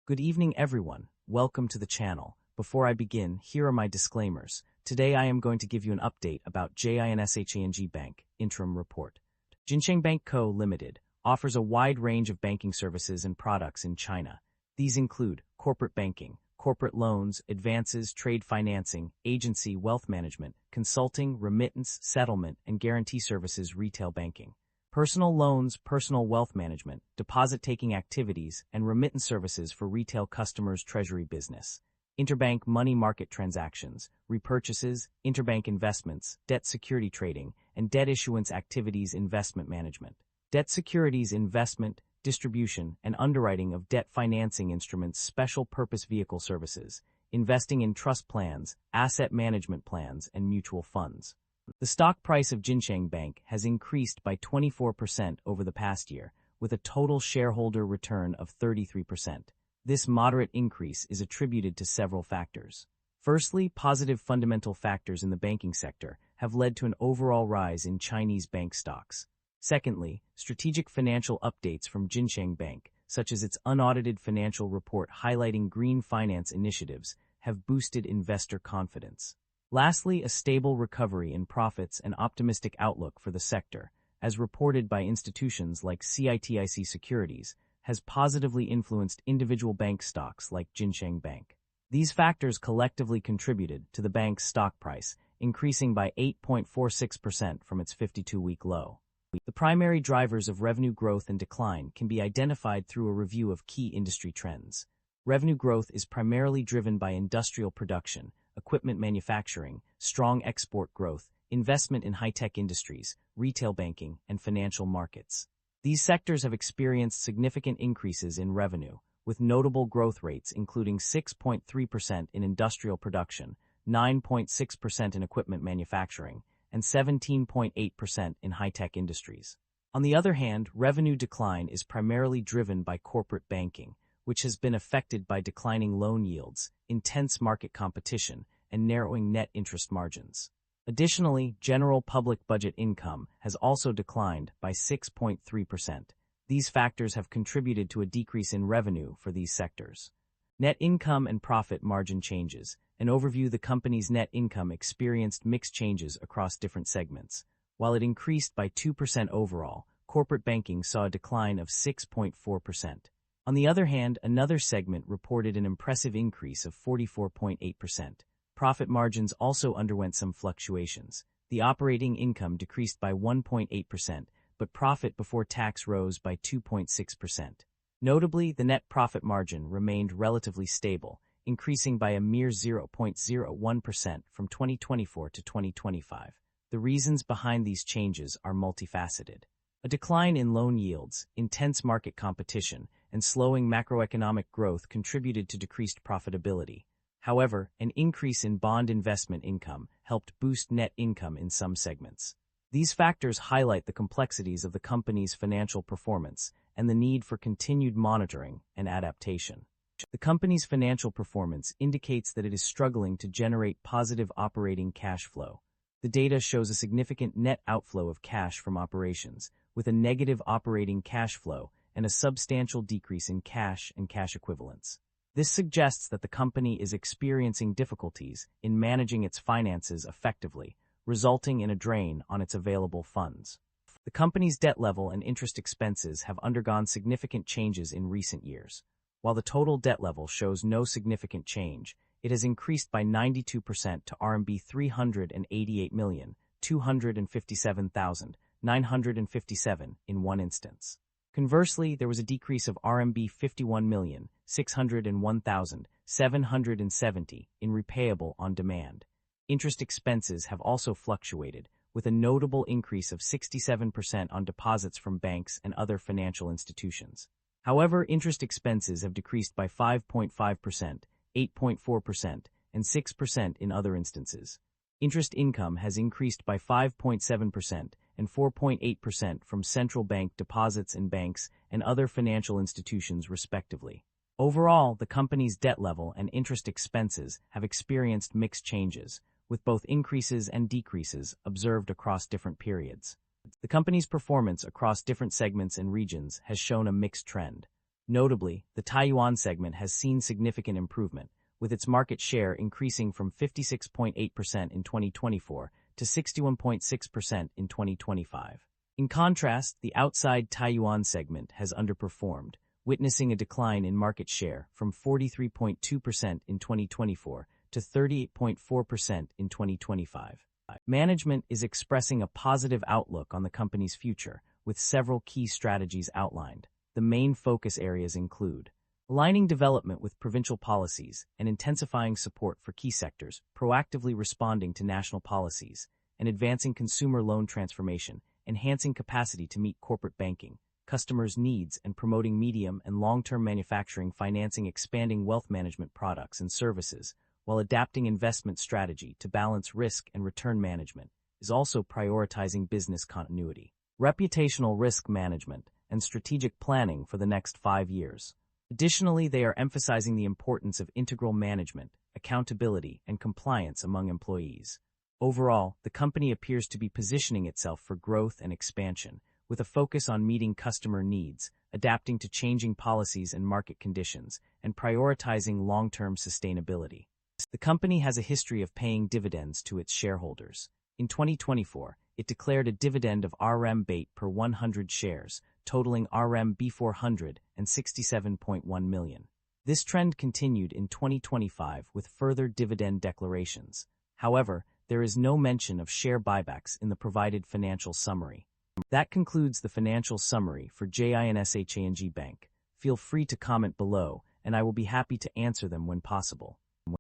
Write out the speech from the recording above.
Good evening, everyone. Welcome to the channel. Before I begin, here are my disclaimers. Today I am going to give you an update about JINSHANG Bank interim report. JINSHANG Bank Co. Limited offers a wide range of banking services and products in China. These include corporate banking, corporate loans, advances, trade financing, agency, wealth management, consulting, remittance, settlement, and guarantee services, retail banking, personal loans, personal wealth management, deposit-taking activities, and remittance services for retail customers' treasury business, interbank money market transactions, repurchases, interbank investments, debt security trading, and debt issuance activities, investment management, debt securities investment, distribution, and underwriting of debt financing instruments, special purpose vehicle services, investing in trust plans, asset management plans, and mutual funds. The stock price of JINSHANG Bank has increased by 24% over the past year, with a total shareholder return of 33%. This moderate increase is attributed to several factors. Firstly, positive fundamental factors in the banking sector have led to an overall rise in Chinese bank stocks. Secondly, strategic financial updates from JINSHANG Bank, such as its unaudited financial report highlighting green finance initiatives, have boosted investor confidence. Lastly, a stable recovery in profits and optimistic outlook for the sector, as reported by institutions like CITIC Securities, has positively influenced individual bank stocks like JINSHANG Bank. These factors collectively contributed to the bank's stock price, increasing by 8.46% from its 52-week low. The primary drivers of revenue growth and decline can be identified through a review of key industry trends. Revenue growth is primarily driven by industrial production, equipment manufacturing, strong export growth, investment in high-tech industries, retail banking, and financial markets. These sectors have experienced significant increases in revenue, with notable growth rates including 6.3% in industrial production, 9.6% in equipment manufacturing, and 17.8% in high-tech industries. On the other hand, revenue decline is primarily driven by corporate banking, which has been affected by declining loan yields, intense market competition, and narrowing net interest margins. Additionally, general public budget income has also declined by 6.3%. These factors have contributed to a decrease in revenue for these sectors. Net income and profit margin changes. An overview: the company's net income experienced mixed changes across different segments. While it increased by 2% overall, corporate banking saw a decline of 6.4%. On the other hand, another segment reported an impressive increase of 44.8%. Profit margins also underwent some fluctuations. The operating income decreased by 1.8%, but profit before tax rose by 2.6%. Notably, the net profit margin remained relatively stable, increasing by a mere 0.01% from 2024 to 2025. The reasons behind these changes are multifaceted. A decline in loan yields, intense market competition, and slowing macroeconomic growth contributed to decreased profitability. However, an increase in bond investment income helped boost net income in some segments. These factors highlight the complexities of the company's financial performance and the need for continued monitoring and adaptation. The company's financial performance indicates that it is struggling to generate positive operating cash flow. The data shows a significant net outflow of cash from operations, with a negative operating cash flow and a substantial decrease in cash and cash equivalents. This suggests that the company is experiencing difficulties in managing its finances effectively, resulting in a drain on its available funds. The company's debt level and interest expenses have undergone significant changes in recent years. While the total debt level shows no significant change, it has increased by 92% to RMB 388,257,957 in one instance. Conversely, there was a decrease of RMB 51,601,770 in repayable on demand. Interest expenses have also fluctuated, with a notable increase of 67% on deposits from banks and other financial institutions. However, interest expenses have decreased by 5.5%, 8.4%, and 6% in other instances. Interest income has increased by 5.7% and 4.8% from central bank deposits and banks and other financial institutions respectively. Overall, the company's debt level and interest expenses have experienced mixed changes, with both increases and decreases observed across different periods. The company's performance across different segments and regions has shown a mixed trend. Notably, the Taiyuan segment has seen significant improvement, with its market share increasing from 56.8% in 2024 to 61.6% in 2025. In contrast, the outside Taiyuan segment has underperformed, witnessing a decline in market share from 43.2% in 2024 to 38.4% in 2025. Management is expressing a positive outlook on the company's future, with several key strategies outlined. The main focus areas include aligning development with provincial policies and intensifying support for key sectors, proactively responding to national policies, and advancing consumer loan transformation, enhancing capacity to meet corporate banking, customers' needs, and promoting medium and long-term manufacturing financing, expanding wealth management products and services, while adapting investment strategy to balance risk and return management, is also prioritizing business continuity, reputational risk management, and strategic planning for the next 5 years. Additionally, they are emphasizing the importance of integral management, accountability, and compliance among employees. Overall, the company appears to be positioning itself for growth and expansion, with a focus on meeting customer needs, adapting to changing policies and market conditions, and prioritizing long-term sustainability. The company has a history of paying dividends to its shareholders. In 2024, it declared a dividend of RMB per 100 shares, totaling RMB 467.1 million. This trend continued in 2025 with further dividend declarations. However, there is no mention of share buybacks in the provided financial summary. That concludes the financial summary for JINSHANG Bank. Feel free to comment below, and I will be happy to answer them when possible.